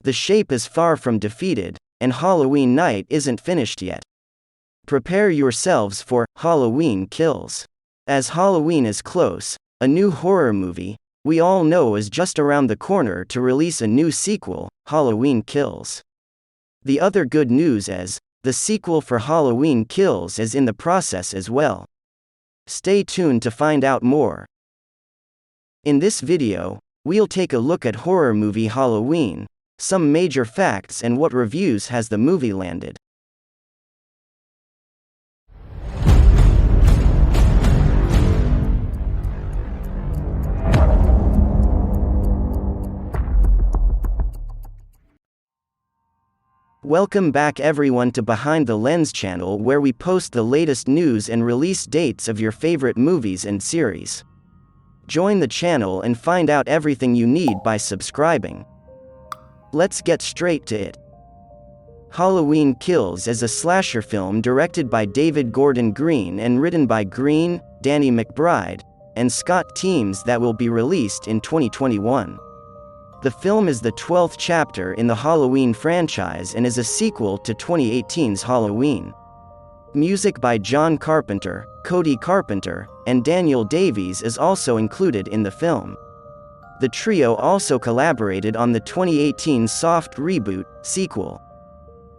The Shape is far from defeated, and Halloween night isn't finished yet. Prepare yourselves for Halloween Kills. As Halloween is close, a new horror movie, we all know, is just around the corner to release a new sequel, Halloween Kills. The other good news is, the sequel for Halloween Kills is in the process as well. Stay tuned to find out more. In this video, we'll take a look at horror movie Halloween, some major facts and what reviews has the movie landed. Welcome back everyone to Behind the Lens channel, where we post the latest news and release dates of your favorite movies and series. Join the channel and find out everything you need by subscribing. Let's get straight to it. Halloween Kills is a slasher film directed by David Gordon Green and written by Green, Danny McBride, and Scott Teems that will be released in 2021. The film is the 12th chapter in the Halloween franchise and is a sequel to 2018's Halloween. Music by John Carpenter, Cody Carpenter, and Daniel Davies is also included in the film. The trio also collaborated on the 2018 soft reboot sequel.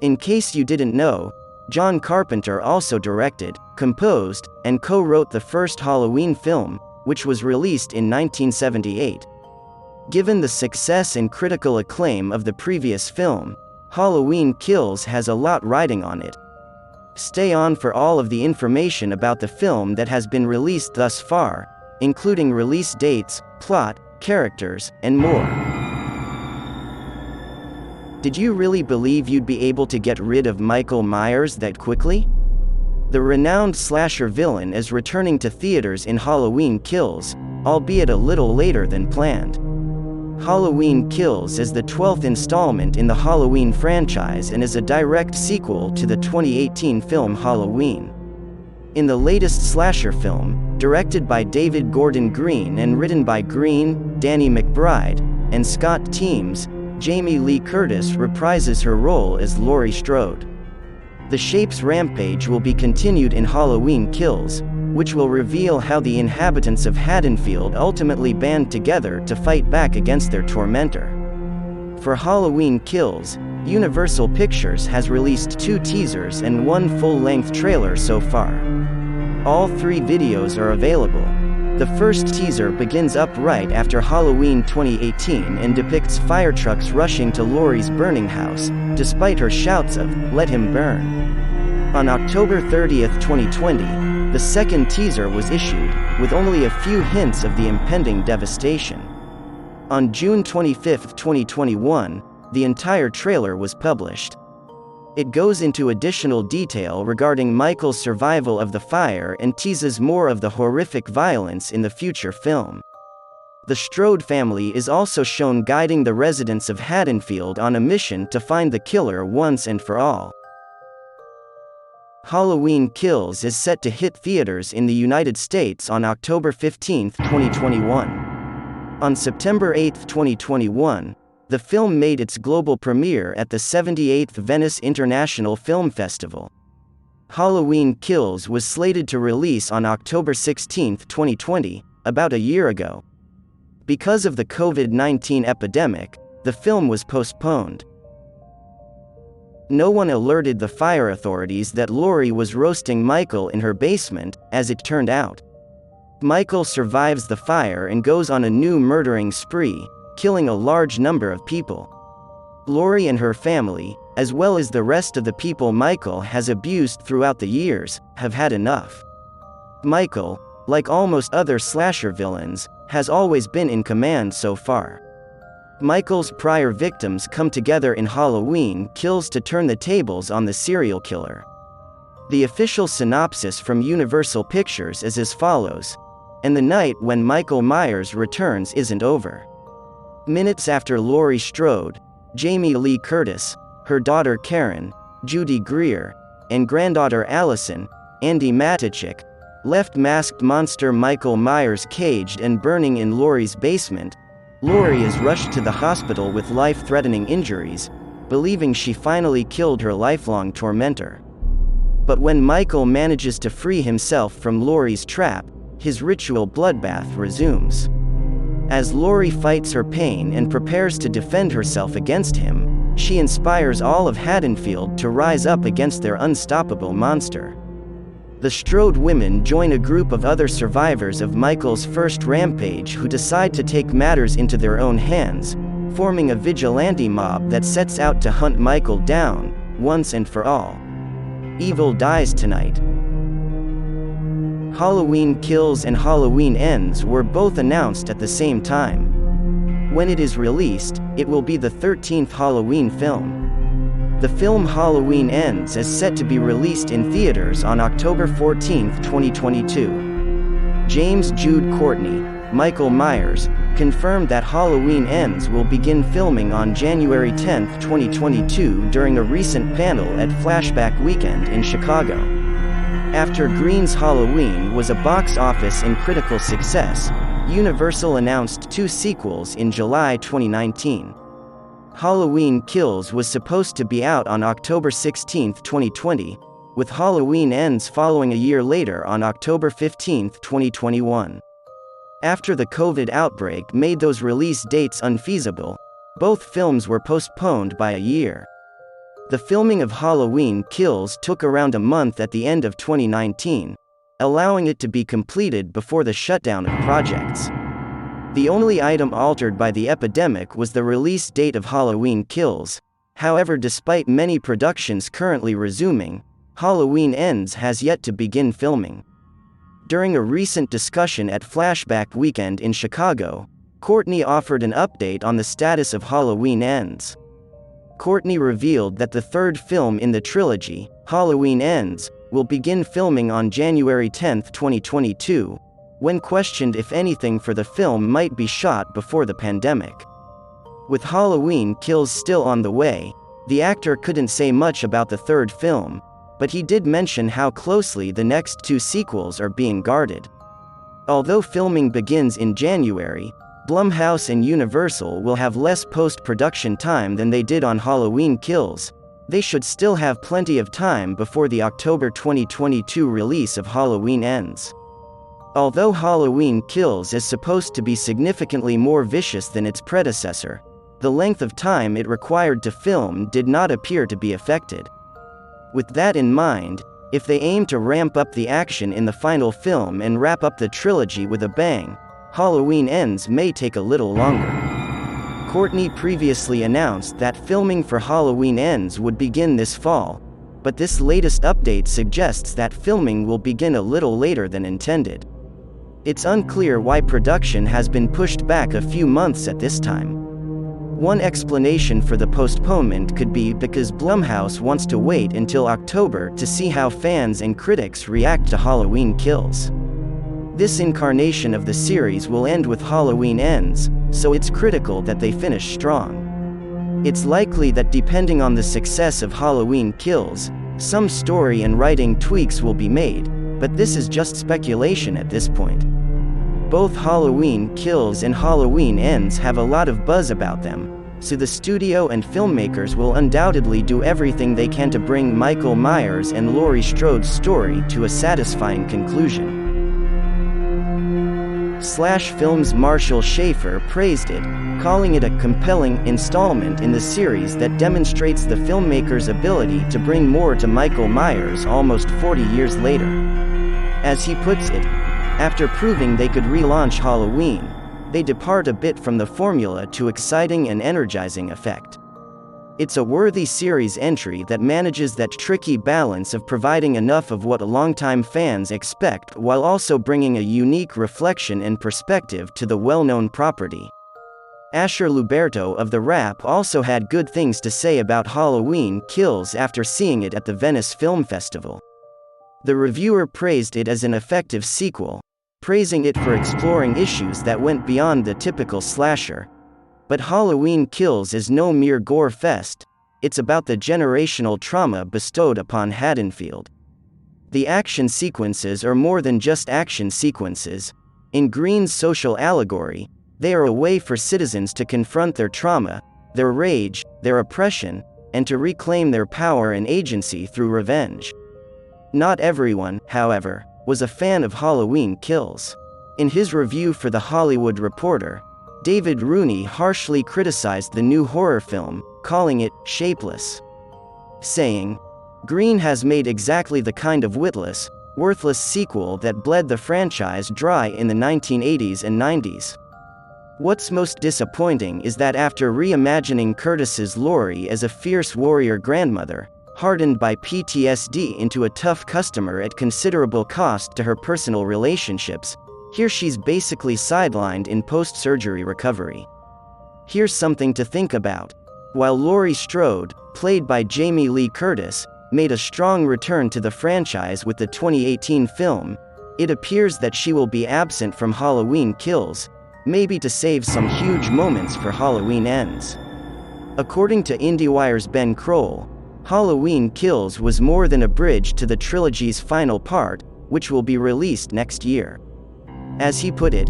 In case you didn't know, John Carpenter also directed, composed, and co-wrote the first Halloween film, which was released in 1978. Given the success and critical acclaim of the previous film, Halloween Kills has a lot riding on it. Stay on for all of the information about the film that has been released thus far, including release dates, plot, characters, and more. Did you really believe you'd be able to get rid of Michael Myers that quickly? The renowned slasher villain is returning to theaters in Halloween Kills, albeit a little later than planned. Halloween Kills is the 12th installment in the Halloween franchise and is a direct sequel to the 2018 film Halloween. In the latest slasher film, directed by David Gordon Green and written by Green, Danny McBride, and Scott Teems, Jamie Lee Curtis reprises her role as Laurie Strode. The Shape's rampage will be continued in Halloween Kills, which will reveal how the inhabitants of Haddonfield ultimately band together to fight back against their tormentor. For Halloween Kills, Universal Pictures has released 2 teasers and 1 full-length trailer so far. All 3 videos are available. The first teaser begins up right after Halloween 2018 and depicts fire trucks rushing to Laurie's burning house, despite her shouts of, "Let him burn." On October 30th, 2020, the second teaser was issued, with only a few hints of the impending devastation. On June 25, 2021, the entire trailer was published. It goes into additional detail regarding Michael's survival of the fire and teases more of the horrific violence in the future film. The Strode family is also shown guiding the residents of Haddonfield on a mission to find the killer once and for all. Halloween Kills is set to hit theaters in the United States on October 15, 2021. On September 8, 2021, the film made its global premiere at the 78th Venice International Film Festival. Halloween Kills was slated to release on October 16, 2020, about a year ago. Because of the COVID-19 epidemic, the film was postponed. No one alerted the fire authorities that Laurie was roasting Michael in her basement, as it turned out. Michael survives the fire and goes on a new murdering spree, killing a large number of people. Laurie and her family, as well as the rest of the people Michael has abused throughout the years, have had enough. Michael, like almost other slasher villains, has always been in command so far. Michael's prior victims come together in Halloween Kills to turn the tables on the serial killer. The official synopsis from Universal Pictures is as follows: "And the night when Michael Myers returns isn't over." Minutes after Laurie Strode, Jamie Lee Curtis, her daughter Karen, Judy Greer, and granddaughter Allison, Andy Matichik, left masked monster Michael Myers caged and burning in Laurie's basement, Laurie is rushed to the hospital with life-threatening injuries, believing she finally killed her lifelong tormentor. But when Michael manages to free himself from Laurie's trap, his ritual bloodbath resumes. As Laurie fights her pain and prepares to defend herself against him, she inspires all of Haddonfield to rise up against their unstoppable monster. The Strode women join a group of other survivors of Michael's first rampage who decide to take matters into their own hands, forming a vigilante mob that sets out to hunt Michael down, once and for all. Evil Dies Tonight. Halloween Kills and Halloween Ends were both announced at the same time. When it is released, it will be the 13th Halloween film. The film Halloween Ends is set to be released in theaters on October 14, 2022. James Jude Courtney, Michael Myers, confirmed that Halloween Ends will begin filming on January 10, 2022 during a recent panel at Flashback Weekend in Chicago. After Green's Halloween was a box office and critical success, Universal announced 2 sequels in July 2019. Halloween Kills was supposed to be out on October 16, 2020, with Halloween Ends following a year later on October 15, 2021. After the COVID outbreak made those release dates unfeasible, both films were postponed by a year. The filming of Halloween Kills took around a month at the end of 2019, allowing it to be completed before the shutdown of projects. The only item altered by the epidemic was the release date of Halloween Kills. However, despite many productions currently resuming, Halloween Ends has yet to begin filming. During a recent discussion at Flashback Weekend in Chicago, Courtney offered an update on the status of Halloween Ends. Courtney revealed that the third film in the trilogy, Halloween Ends, will begin filming on January 10, 2022, when questioned if anything for the film might be shot before the pandemic. With Halloween Kills still on the way, the actor couldn't say much about the third film, but he did mention how closely the next 2 sequels are being guarded. Although filming begins in January, Blumhouse and Universal will have less post-production time than they did on Halloween Kills. They should still have plenty of time before the October 2022 release of Halloween Ends. Although Halloween Kills is supposed to be significantly more vicious than its predecessor, the length of time it required to film did not appear to be affected. With that in mind, if they aim to ramp up the action in the final film and wrap up the trilogy with a bang, Halloween Ends may take a little longer. Courtney previously announced that filming for Halloween Ends would begin this fall, but this latest update suggests that filming will begin a little later than intended. It's unclear why production has been pushed back a few months at this time. One explanation for the postponement could be because Blumhouse wants to wait until October to see how fans and critics react to Halloween Kills. This incarnation of the series will end with Halloween Ends, so it's critical that they finish strong. It's likely that depending on the success of Halloween Kills, some story and writing tweaks will be made, but this is just speculation at this point. Both Halloween Kills and Halloween Ends have a lot of buzz about them, so the studio and filmmakers will undoubtedly do everything they can to bring Michael Myers and Laurie Strode's story to a satisfying conclusion. Slash Films' Marshall Schaefer praised it, calling it a compelling installment in the series that demonstrates the filmmaker's ability to bring more to Michael Myers almost 40 years later. As he puts it, after proving they could relaunch Halloween, they depart a bit from the formula to exciting and energizing effect. It's a worthy series entry that manages that tricky balance of providing enough of what longtime fans expect while also bringing a unique reflection and perspective to the well-known property. Asher Luberto of The Wrap also had good things to say about Halloween Kills after seeing it at the Venice Film Festival. The reviewer praised it as an effective sequel, praising it for exploring issues that went beyond the typical slasher. But Halloween Kills is no mere gore fest, it's about the generational trauma bestowed upon Haddonfield. The action sequences are more than just action sequences. In Green's social allegory, They are a way for citizens to confront their trauma, their rage, their oppression, and to reclaim their power and agency through revenge. Not everyone, however, was a fan of Halloween Kills. In his review for The Hollywood Reporter, David Rooney harshly criticized the new horror film, calling it shapeless, saying, "Green has made exactly the kind of witless, worthless sequel that bled the franchise dry in the 1980s and 90s. What's most disappointing is that after reimagining Curtis's Laurie as a fierce warrior grandmother, hardened by PTSD into a tough customer at considerable cost to her personal relationships, here she's basically sidelined in post-surgery recovery." Here's something to think about. While Laurie Strode, played by Jamie Lee Curtis, made a strong return to the franchise with the 2018 film, it appears that she will be absent from Halloween Kills, maybe to save some huge moments for Halloween Ends. According to IndieWire's Ben Kroll, Halloween Kills was more than a bridge to the trilogy's final part, which will be released next year. As he put it,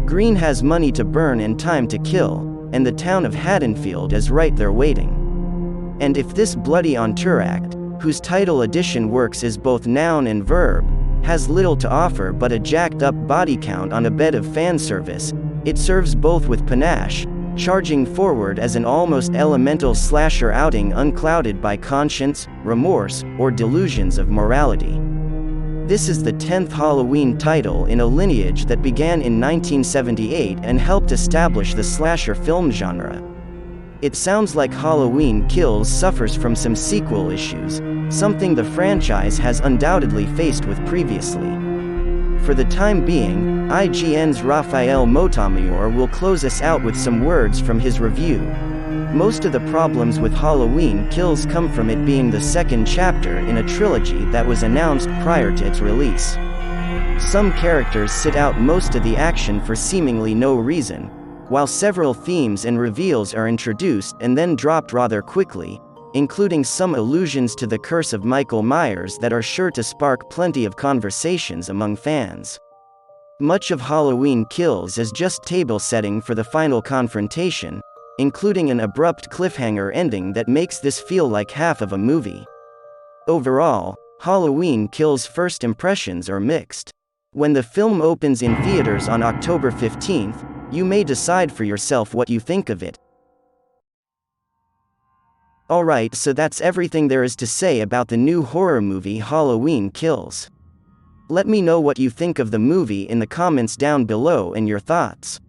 "Green has money to burn and time to kill, and the town of Haddonfield is right there waiting. And if this bloody entr'acte, whose title edition works as both noun and verb, has little to offer but a jacked-up body count on a bed of fan service, it serves both with panache, charging forward as an almost elemental slasher outing unclouded by conscience, remorse, or delusions of morality." This is the 10th Halloween title in a lineage that began in 1978 and helped establish the slasher film genre. It sounds like Halloween Kills suffers from some sequel issues, something the franchise has undoubtedly faced with previously. For the time being, IGN's Rafael Montemayor will close us out with some words from his review. Most of the problems with Halloween Kills come from it being the second chapter in a trilogy that was announced prior to its release. Some characters sit out most of the action for seemingly no reason, while several themes and reveals are introduced and then dropped rather quickly, including some allusions to the curse of Michael Myers that are sure to spark plenty of conversations among fans. Much of Halloween Kills is just table setting for the final confrontation, including an abrupt cliffhanger ending that makes this feel like half of a movie. Overall, Halloween Kills' first impressions are mixed. When the film opens in theaters on October 15th, you may decide for yourself what you think of it. Alright, so that's everything there is to say about the new horror movie Halloween Kills. Let me know what you think of the movie in the comments down below and your thoughts.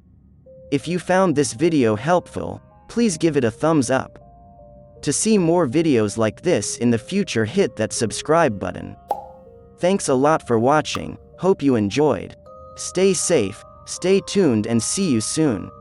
If you found this video helpful, please give it a thumbs up. To see more videos like this in the future, hit that subscribe button. Thanks a lot for watching, hope you enjoyed. Stay safe, stay tuned, and see you soon.